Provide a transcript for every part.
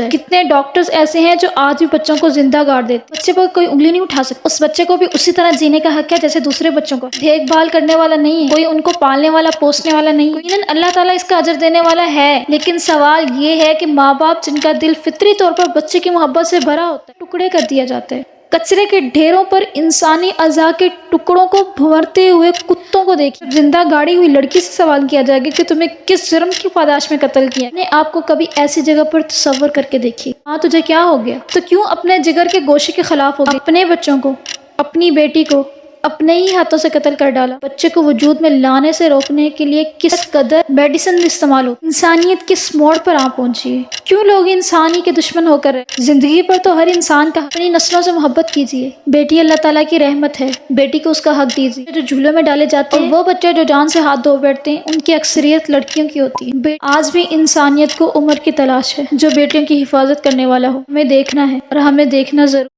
کتنے ڈاکٹرز ایسے ہیں جو آج بھی بچوں کو زندہ گاڑ دیتے، بچے پر کوئی انگلی نہیں اٹھا سکتا، اس بچے کو بھی اسی طرح جینے کا حق ہے جیسے دوسرے بچوں کو، دیکھ بھال کرنے والا نہیں ہے کوئی، ان کو پالنے والا پوسنے والا نہیں ہے، یقیناً اللہ تعالیٰ اس کا اجر دینے والا ہے، لیکن سوال یہ ہے کہ ماں باپ جن کا دل فطری طور پر بچے کی محبت سے بھرا ہوتا ہے ٹکڑے کر دیا جاتا ہے۔ کچرے کے ڈھیروں پر انسانی اعضاء کے ٹکڑوں کو بھنورتے ہوئے کتوں کو دیکھیں، زندہ گاڑی ہوئی لڑکی سے سوال کیا جائے گا کہ تمہیں کس جرم کی پاداش میں قتل کیا، اپنے آپ کو کبھی ایسی جگہ پر تصور کر کے دیکھیے، ہاں تجھے کیا ہو گیا؟ تو کیوں اپنے جگر کے گوشے کے خلاف ہو گئی؟ اپنے بچوں کو، اپنی بیٹی کو اپنے ہی ہاتھوں سے قتل کر ڈالا۔ بچے کو وجود میں لانے سے روکنے کے لیے کس قدر میڈیسن استعمال ہو، انسانیت کس موڑ پر آ پہنچی ہے؟ کیوں لوگ انسانی کے دشمن ہو کر رہے؟ زندگی پر تو ہر انسان کا اپنی نسلوں سے محبت کیجیے، بیٹی اللہ تعالیٰ کی رحمت ہے، بیٹی کو اس کا حق دیجیے۔ جو جھولے میں ڈالے جاتے ہیں وہ بچے جو جان سے ہاتھ دھو بیٹھتے ہیں ان کی اکثریت لڑکیوں کی ہوتی ہے۔ آج بھی انسانیت کو عمر کی تلاش ہے جو بیٹیوں کی حفاظت کرنے والا ہو، ہمیں دیکھنا ہے اور ہمیں دیکھنا ضرور۔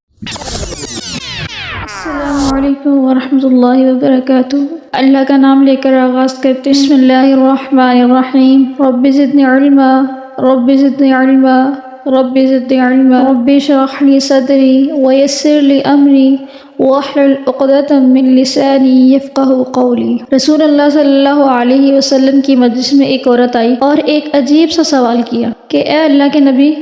السلام علیکم ورحمۃ اللہ وبرکاتہ۔ اللہ کا نام لے کر آغاز کرتے ہیں۔ بسم اللہ الرحمن الرحیم۔ رب زدنی علما، رب زدنی علما، رب زدنی علما، رب اشرح لی صدری ویسر لی امری واحلل عقدۃ من لسانی یفقہوا قولی۔ رسول اللہ صلی اللہ علیہ وسلم کی مجلس میں ایک عورت آئی اور ایک عجیب سا سوال کیا کہ اے اللہ کے نبی،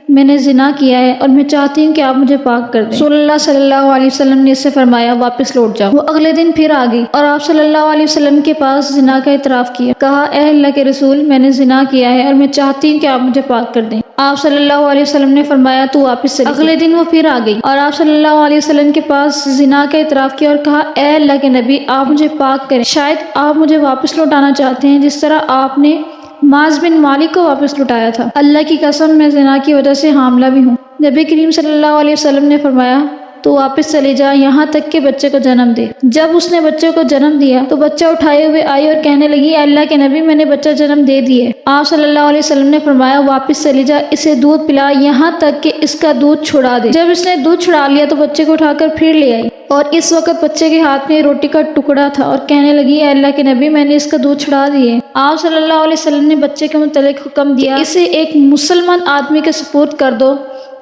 میں نے زنا کیا ہے اور میں چاہتی ہوں کہ آپ مجھے پاک کر دیں۔ رسول اللہ صلی اللہ علیہ وسلم نے اس سے فرمایا واپس لوٹ جاؤ۔ وہ اگلے دن پھر آ گئی اور آپ صلی اللہ علیہ وسلم کے پاس زنا کا اعتراف کیا، کہا اے اللہ کے رسول، میں نے زنا کیا ہے اور میں چاہتی ہوں کہ آپ مجھے پاک کر دیں۔ آپ صلی اللہ علیہ وسلم نے فرمایا تو واپس چلی۔ اگلے دن وہ پھر آ گئی اور آپ صلی اللہ علیہ وسلم کے پاس زنا کا اعتراف کیا اور کہا اے اللہ کے نبی، آپ مجھے پاک کریں، شاید آپ مجھے واپس لوٹانا چاہتے ہیں جس طرح آپ نے معاذ بن مالک کو واپس لٹایا تھا۔ اللہ کی قسم میں زنا کی وجہ سے حاملہ بھی ہوں۔ نبی کریم صلی اللہ علیہ وسلم نے فرمایا تو واپس چلی جا یہاں تک کہ بچے کو جنم دے۔ جب اس نے بچے کو جنم دیا تو بچہ اٹھائے ہوئے آئی اور کہنے لگی اے اللہ کے نبی، میں نے بچہ جنم دے دیے۔ آپ صلی اللہ علیہ وسلم نے فرمایا واپس چلی جا، اسے دودھ پلا یہاں تک کہ اس کا دودھ چھڑا دے۔ جب اس نے دودھ چھڑا لیا تو بچے کو اٹھا کر پھر لے آئی اور اس وقت بچے کے ہاتھ میں روٹی کا ٹکڑا تھا اور کہنے لگی اے اللہ کے نبی، میں نے اس کا دودھ چھڑا دیے۔ آپ صلی اللہ علیہ وسلم نے بچے کے متعلق حکم دیا اسے ایک مسلمان آدمی کے سپرد کر دو،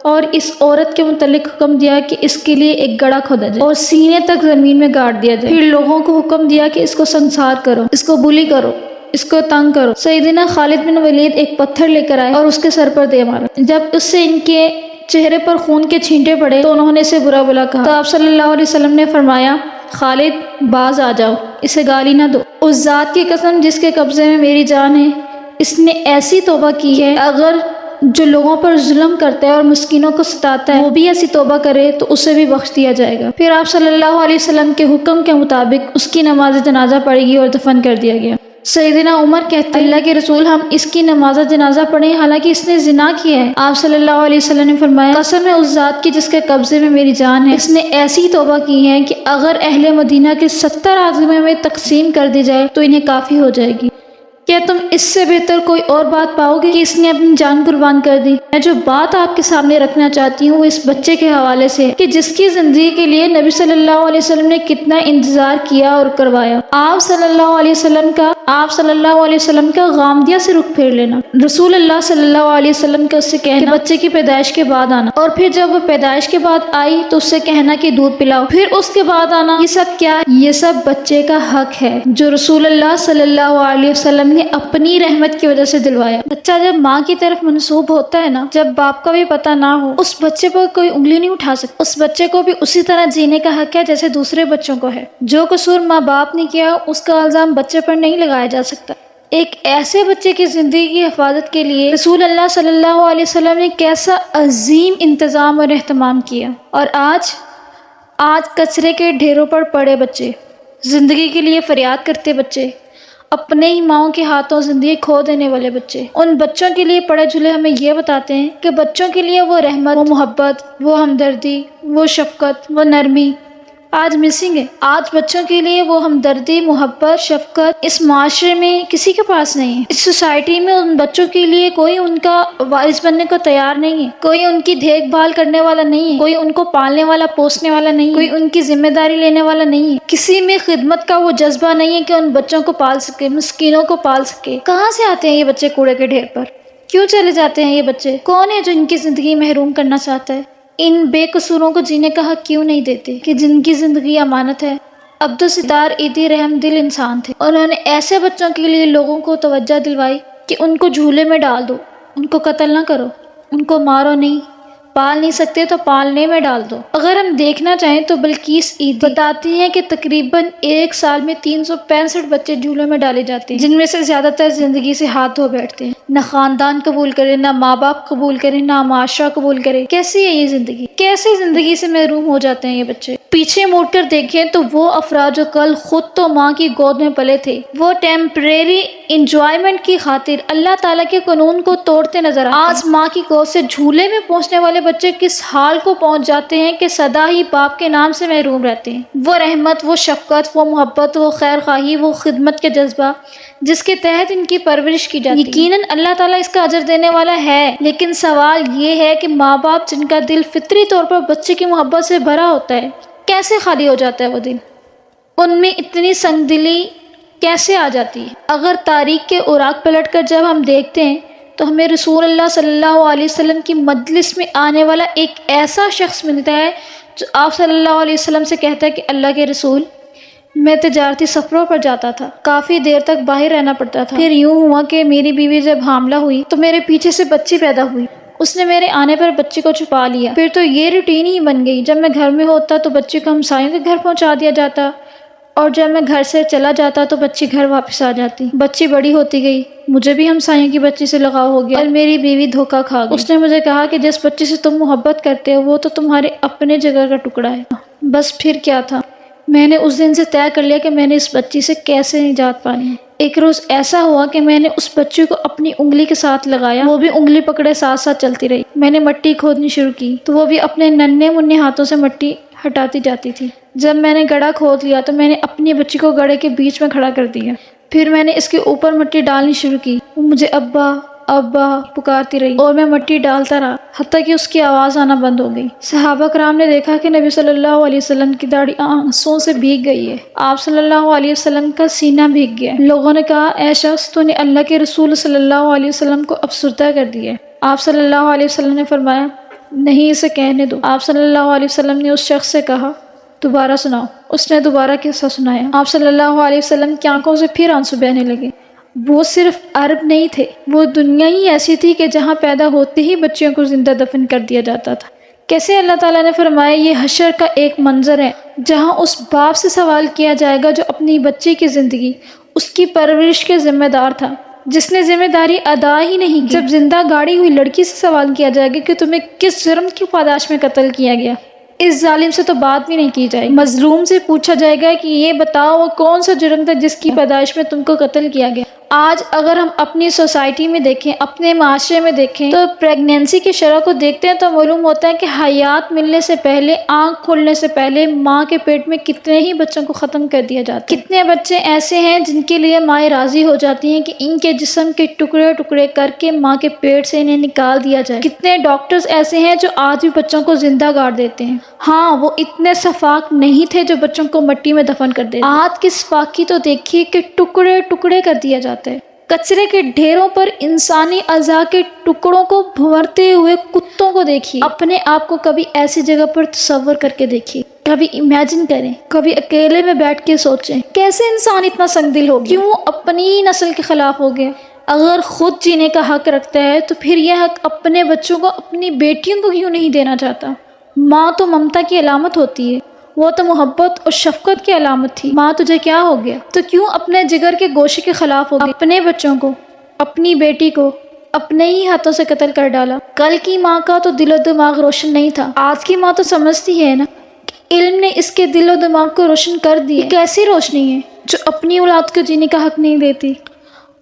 اور اس عورت کے متعلق حکم دیا کہ اس کے لیے ایک گڑھا کھودا جائے اور سینے تک زمین میں گاڑ دیا جائے۔ پھر لوگوں کو حکم دیا کہ اس کو سنسار کرو، اس کو بلی کرو، اس کو تنگ کرو۔ سیدنا خالد بن ولید ایک پتھر لے کر آئے اور اس کے سر پر دے مارا۔ جب اس سے ان کے چہرے پر خون کے چھینٹے پڑے تو انہوں نے اسے برا بلا کہا، تو آپ صلی اللہ علیہ وسلم نے فرمایا خالد باز آ جاؤ، اسے گالی نہ دو۔ اس ذات کی قسم جس کے قبضے میں میری جان ہے، اس نے ایسی توبہ کی ہے اگر جو لوگوں پر ظلم کرتا ہے اور مسکینوں کو ستاتا ہے وہ بھی ایسی توبہ کرے تو اسے بھی بخش دیا جائے گا۔ پھر آپ صلی اللہ علیہ وسلم کے حکم کے مطابق اس کی نماز جنازہ پڑھی گئی اور دفن کر دیا گیا۔ سیدنا عمر کہتے ہیں اللہ کے رسول، ہم اس کی نماز جنازہ پڑھیں حالانکہ اس نے زنا کیا ہے؟ آپ صلی اللہ علیہ وسلم نے فرمایا قسم ہے اس ذات کی جس کے قبضے میں میری جان ہے، اس نے ایسی توبہ کی ہے کہ اگر اہل مدینہ کے 70 آدمیوں میں تقسیم کر دی جائے تو انہیں کافی ہو جائے گی۔ کیا تم اس سے بہتر کوئی اور بات پاؤ گے کہ اس نے اپنی جان قربان کر دی؟ میں جو بات آپ کے سامنے رکھنا چاہتی ہوں وہ اس بچے کے حوالے سے ہے کہ جس کی زندگی کے لیے نبی صلی اللہ علیہ وسلم نے کتنا انتظار کیا اور کروایا۔ آپ صلی اللہ علیہ وسلم کا غامدیہ سے رخ پھیر لینا، رسول اللہ صلی اللہ علیہ وسلم کا اس سے کہنا بچے کی پیدائش کے بعد آنا، اور پھر جب وہ پیدائش کے بعد آئی تو اس سے کہنا کہ دودھ پلاؤ، پھر اس کے بعد آنا، یہ سب کیا ہے؟ یہ سب بچے کا حق ہے جو رسول اللہ صلی اللہ علیہ وسلم نے اپنی رحمت کی وجہ سے دلوایا۔ بچہ جب ماں کی طرف منسوب ہوتا ہے نا، جب باپ کا بھی پتہ نہ ہو، اس بچے پر کوئی انگلی نہیں اٹھا سکتا، اس بچے کو بھی اسی طرح جینے کا حق ہے جیسے دوسرے بچوں کو ہے۔ جو قصور ماں باپ نے کیا اس کا الزام بچے پر نہیں لگایا جا سکتا۔ ایک ایسے بچے کی زندگی کی حفاظت کے لیے رسول اللہ صلی اللہ علیہ وسلم نے کیسا عظیم انتظام اور اہتمام کیا، اور آج کچرے کے ڈھیروں پر پڑے بچے، زندگی کے لیے فریاد کرتے بچے، اپنے ہی ماؤں کے ہاتھوں زندگی کھو دینے والے بچے، ان بچوں کے لیے پڑھے جھولے ہمیں یہ بتاتے ہیں کہ بچوں کے لیے وہ رحمت، وہ محبت، وہ ہمدردی، وہ شفقت، وہ نرمی آج مسنگ ہے۔ آج بچوں کے لیے وہ ہمدردی، محبت، شفقت اس معاشرے میں کسی کے پاس نہیں ہے۔ اس سوسائٹی میں ان بچوں کے لیے کوئی ان کا وارث بننے کو تیار نہیں ہے، کوئی ان کی دیکھ بھال کرنے والا نہیں ہے، کوئی ان کو پالنے والا پوسنے والا نہیں ہے، کوئی ان کی ذمہ داری لینے والا نہیں ہے، کسی میں خدمت کا وہ جذبہ نہیں ہے کہ ان بچوں کو پال سکے، مسکینوں کو پال سکے۔ کہاں سے آتے ہیں یہ بچے کوڑے کے ڈھیر پر؟ کیوں چلے جاتے ہیں یہ بچے؟ کون ہے جو ان کی زندگی محروم کرنا چاہتا ہے؟ ان بے قصوروں کو جینے کا حق کیوں نہیں دیتے کہ جن کی زندگی امانت ہے؟ عبدالستار عیدی رحم دل انسان تھے، انہوں نے ایسے بچوں کے لیے لوگوں کو توجہ دلوائی کہ ان کو جھولے میں ڈال دو، ان کو قتل نہ کرو، ان کو مارو نہیں، پال نہیں سکتے تو پالنے میں ڈال دو۔ اگر ہم دیکھنا چاہیں تو بلقیس عیدی بتاتی ہیں کہ تقریباً ایک سال میں 365 بچے جھولوں میں ڈالے جاتے ہیں، جن میں سے زیادہ تر زندگی سے ہاتھ دھو بیٹھتے ہیں، نہ خاندان قبول کرے، نہ ماں باپ قبول کرے، نہ معاشرہ قبول کرے۔ کیسی ہے یہ زندگی؟ کیسے زندگی سے محروم ہو جاتے ہیں یہ بچے؟ پیچھے مڑ کر دیکھیں تو وہ افراد جو کل خود تو ماں کی گود میں پلے تھے، وہ ٹیمپریری انجوائمنٹ کی خاطر اللہ تعالیٰ کے قانون کو توڑتے نظر آتے ہیں۔ آج ماں کی گود سے جھولے میں پہنچنے والے بچے کس حال کو پہنچ جاتے ہیں کہ سدا ہی باپ کے نام سے محروم رہتے ہیں۔ وہ رحمت، وہ شفقت، وہ محبت، وہ خیر خواہی، وہ خدمت کے جذبہ جس کے تحت ان کی پرورش کی جاتی ہے، یقیناً اللہ تعالیٰ اس کا اجر دینے والا ہے، لیکن سوال یہ ہے کہ ماں باپ جن کا دل فطری طور پر بچے کی محبت سے بھرا ہوتا ہے، کیسے خالی ہو جاتا ہے وہ دل؟ ان میں اتنی سنگ دلی کیسے آ جاتی ہے؟ اگر تاریخ کے اوراق پلٹ کر جب ہم دیکھتے ہیں تو ہمیں رسول اللہ صلی اللہ علیہ وسلم کی مجلس میں آنے والا ایک ایسا شخص ملتا ہے جو آپ صلی اللہ علیہ وسلم سے کہتا ہے کہ اللہ کے رسول، میں تجارتی سفروں پر جاتا تھا، کافی دیر تک باہر رہنا پڑتا تھا، پھر یوں ہوا کہ میری بیوی جب حاملہ ہوئی تو میرے پیچھے سے بچی پیدا ہوئی، اس نے میرے آنے پر بچی کو چھپا لیا، پھر تو یہ روٹین ہی بن گئی، جب میں گھر میں ہوتا تو بچی کو ہمسایوں کے گھر پہنچا دیا جاتا، اور جب میں گھر سے چلا جاتا تو بچی گھر واپس آ جاتی۔ بچی بڑی ہوتی گئی، مجھے بھی ہمسایوں کی بچی سے لگاؤ ہو گیا، اور میری بیوی دھوکہ کھا گئی۔ اس نے مجھے کہا کہ جس بچی سے تم محبت کرتے ہو وہ تو تمہارے اپنے جگر کا ٹکڑا ہے۔ بس پھر کیا تھا، میں نے اس دن سے طے کر لیا کہ میں نے اس بچی سے کیسے نجات پانی ہے۔ ایک روز ایسا ہوا کہ میں نے اس بچی کو اپنی انگلی کے ساتھ لگایا، وہ بھی انگلی پکڑے ساتھ ساتھ چلتی رہی۔ میں نے مٹی کھودنی شروع کی تو وہ بھی اپنے ننھے منھے ہاتھوں سے مٹی ہٹاتی جاتی تھی۔ جب میں نے گڑھا کھود لیا تو میں نے اپنی بچی کو گڑھے کے بیچ میں کھڑا کر دیا، پھر میں نے اس کے اوپر مٹی ڈالنی شروع کی۔ وہ مجھے ابا ابا پکارتی رہی اور میں مٹی ڈالتا رہا حتیٰ کہ اس کی آواز آنا بند ہو گئی۔ صحابہ کرام نے دیکھا کہ نبی صلی اللہ علیہ وسلم کی داڑھی آنسوؤں سے بھیگ گئی ہے، آپ صلی اللہ علیہ وسلم کا سینہ بھیگ گیا ہے۔ لوگوں نے کہا، اے شخص، تو نے اللہ کے رسول صلی اللہ علیہ وسلم کو افسردہ کر دیا ہے۔ آپ صلی اللہ علیہ وسلم نے فرمایا، نہیں، اسے کہنے دو۔ آپ صلی اللہ علیہ وسلم نے اس شخص سے کہا، دوبارہ سناؤ۔ اس نے دوبارہ قصہ سنایا۔ آپ صلی اللہ علیہ وسلم کی آنکھوں سے پھر آنسو بہنے لگے۔ وہ صرف عرب نہیں تھے، وہ دنیا ہی ایسی تھی کہ جہاں پیدا ہوتے ہی بچیوں کو زندہ دفن کر دیا جاتا تھا۔ کیسے اللہ تعالیٰ نے فرمایا یہ حشر کا ایک منظر ہے جہاں اس باپ سے سوال کیا جائے گا جو اپنی بچی کی زندگی، اس کی پرورش کے ذمہ دار تھا، جس نے ذمہ داری ادا ہی نہیں کی۔ جب زندہ گاڑی ہوئی لڑکی سے سوال کیا جائے گا کہ تمہیں کس جرم کی پاداش میں قتل کیا گیا، اس ظالم سے تو بات بھی نہیں کی جائے گی۔ مظلوم سے پوچھا جائے گا کہ یہ بتاؤ وہ کون سا جرم تھا جس کی پیدائش میں تم کو قتل کیا گیا۔ آج اگر ہم اپنی سوسائٹی میں دیکھیں، اپنے معاشرے میں دیکھیں تو پریگنینسی کی شرح کو دیکھتے ہیں تو معلوم ہوتا ہے کہ حیات ملنے سے پہلے، آنکھ کھلنے سے پہلے ماں کے پیٹ میں کتنے ہی بچوں کو ختم کر دیا جاتا ہے۔ کتنے بچے ایسے ہیں جن کے لیے مائیں راضی ہو جاتی ہیں کہ ان کے جسم کے ٹکڑے ٹکڑے کر کے ماں کے پیٹ سے انہیں نکال دیا جائے۔ کتنے ڈاکٹرز ایسے ہیں جو آج بھی بچوں کو زندہ گاڑ دیتے ہیں۔ ہاں، وہ اتنے شفاق نہیں تھے جو بچوں کو مٹی میں دفن کر دیتے۔ آج کی شفاقی تو دیکھیے کہ ٹکڑے ٹکڑے کر دیا جاتا ہے۔ کچرے کے ڈھیروں پر انسانی اعضاء کے ٹکڑوں کو بھنورتے ہوئے کتوں کو دیکھیے۔ اپنے آپ کو کبھی ایسی جگہ پر تصور کر کے دیکھیے، کبھی امیجن کریں، کبھی اکیلے میں بیٹھ کے سوچیں، کیسے انسان اتنا سنگ دل ہو گیا؟ کیوں اپنی ہی نسل کے خلاف ہو گیا؟ اگر خود جینے کا حق رکھتا ہے تو پھر یہ حق اپنے بچوں کو، اپنی بیٹیوں کو کیوں نہیں دینا چاہتا؟ ماں تو ممتا کی علامت ہوتی ہے، وہ تو محبت اور شفقت کی علامت تھی۔ ماں تجھے کیا ہو گیا؟ تو کیوں اپنے جگر کے گوشے کے خلاف ہو گئی؟ اپنے بچوں کو، اپنی بیٹی کو اپنے ہی ہاتھوں سے قتل کر ڈالا۔ کل کی ماں کا تو دل و دماغ روشن نہیں تھا، آج کی ماں تو سمجھتی ہے نا کہ علم نے اس کے دل و دماغ کو روشن کر دیا۔ کیسی روشنی ہے جو اپنی اولاد کو جینے کا حق نہیں دیتی؟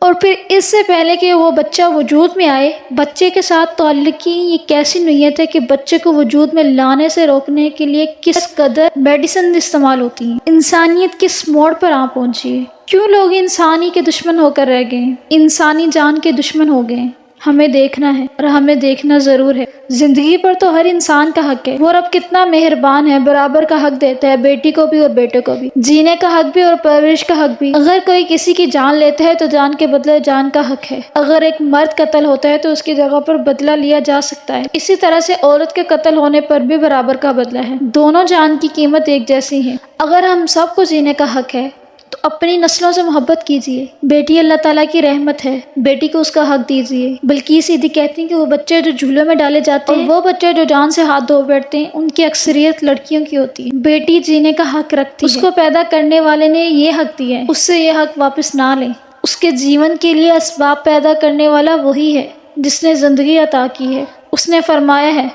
اور پھر اس سے پہلے کہ وہ بچہ وجود میں آئے، بچے کے ساتھ تعلق کی یہ کیسی نیت ہے کہ بچے کو وجود میں لانے سے روکنے کے لیے کس قدر میڈیسن استعمال ہوتی ہیں؟ انسانیت کس موڑ پر آ پہنچی ہے؟ کیوں لوگ انسانی کے دشمن ہو کر رہ گئے ہیں، انسانی جان کے دشمن ہو گئے ہیں؟ ہمیں دیکھنا ہے اور ہمیں دیکھنا ضرور ہے۔ زندگی پر تو ہر انسان کا حق ہے، وہ رب کتنا مہربان ہے، برابر کا حق دیتا ہے، بیٹی کو بھی اور بیٹے کو بھی، جینے کا حق بھی اور پرورش کا حق بھی۔ اگر کوئی کسی کی جان لیتا ہے تو جان کے بدلے جان کا حق ہے، اگر ایک مرد قتل ہوتا ہے تو اس کی جگہ پر بدلہ لیا جا سکتا ہے، اسی طرح سے عورت کے قتل ہونے پر بھی برابر کا بدلہ ہے، دونوں جان کی قیمت ایک جیسی ہے۔ اگر ہم سب کو جینے کا حق ہے تو اپنی نسلوں سے محبت کیجیے۔ بیٹی اللہ تعالیٰ کی رحمت ہے، بیٹی کو اس کا حق دیجیے۔ بلقیس صدیقی کہتی ہیں کہ وہ بچے جو جھولوں میں ڈالے جاتے ہیں اور وہ بچے جو جان سے ہاتھ دھو بیٹھتے ہیں، ان کی اکثریت لڑکیوں کی ہوتی ہے۔ بیٹی جینے کا حق رکھتی ہے، اس کو پیدا کرنے والے نے یہ حق دیا ہے، اس سے یہ حق واپس نہ لیں۔ اس کے جیون کے لیے اسباب پیدا کرنے والا وہی ہے جس نے زندگی عطا کی ہے۔ اس نے فرمایا ہے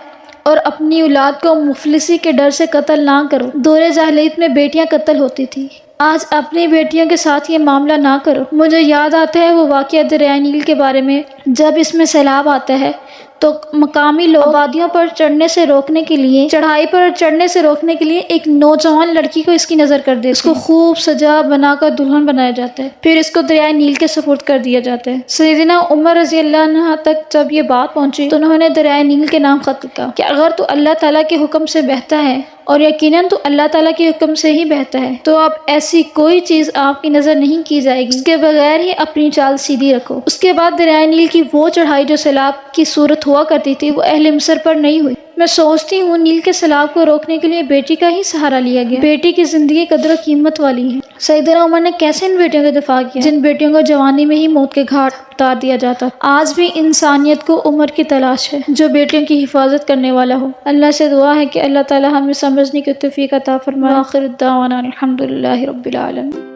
اور اپنی اولاد کو مفلسی کے ڈر سے قتل نہ کرو۔ دور جاہلیت میں بیٹیاں قتل ہوتی تھی، آج اپنی بیٹیوں کے ساتھ یہ معاملہ نہ کرو۔ مجھے یاد آتا ہے وہ واقعہ دریائے نیل کے بارے میں، جب اس میں سیلاب آتا ہے تو مقامی لوگ آبادیوں پر چڑھنے سے روکنے کے لیے، چڑھائی پر چڑھنے سے روکنے کے لیے ایک نوجوان لڑکی کو اس کی نظر کر دیتے ہیں، اس کو خوب سجا بنا کر دلہن بنایا جاتا ہے، پھر اس کو دریائے نیل کے سپرد کر دیا جاتا ہے۔ سیدنا عمر رضی اللہ عنہ تک جب یہ بات پہنچی تو انہوں نے دریائے نیل کے نام خط لکھا کہ اگر تو اللہ تعالیٰ کے حکم سے بہتا ہے، اور یقیناً تو اللہ تعالیٰ کے حکم سے ہی بہتا ہے، تو اب ایسی کوئی چیز آپ کی نظر نہیں کی جائے گی، اس کے بغیر ہی اپنی چال سیدھی رکھو۔ اس کے بعد دریائے نیل کی وہ چڑھائی جو سیلاب کی صورت ہوا کرتی تھی وہ اہل مصر پر نہیں ہوئی۔ میں سوچتی ہوں نیل کے سیلاب کو روکنے کے لیے بیٹی کا ہی سہارا لیا گیا۔ بیٹی کی زندگی قدر و قیمت والی ہے۔ سیدنا عمر نے کیسے ان بیٹیوں کا دفاع کیا جن بیٹیوں کو جوانی میں ہی موت کے گھاٹ اتار دیا جاتا۔ آج بھی انسانیت کو عمر کی تلاش ہے جو بیٹیوں کی حفاظت کرنے والا ہو۔ اللہ سے دعا ہے کہ اللہ تعالی ہمیں سمجھنے کی توفیق عطا فرمائے۔ آخر الدعوانا الحمدللہ رب العالمین۔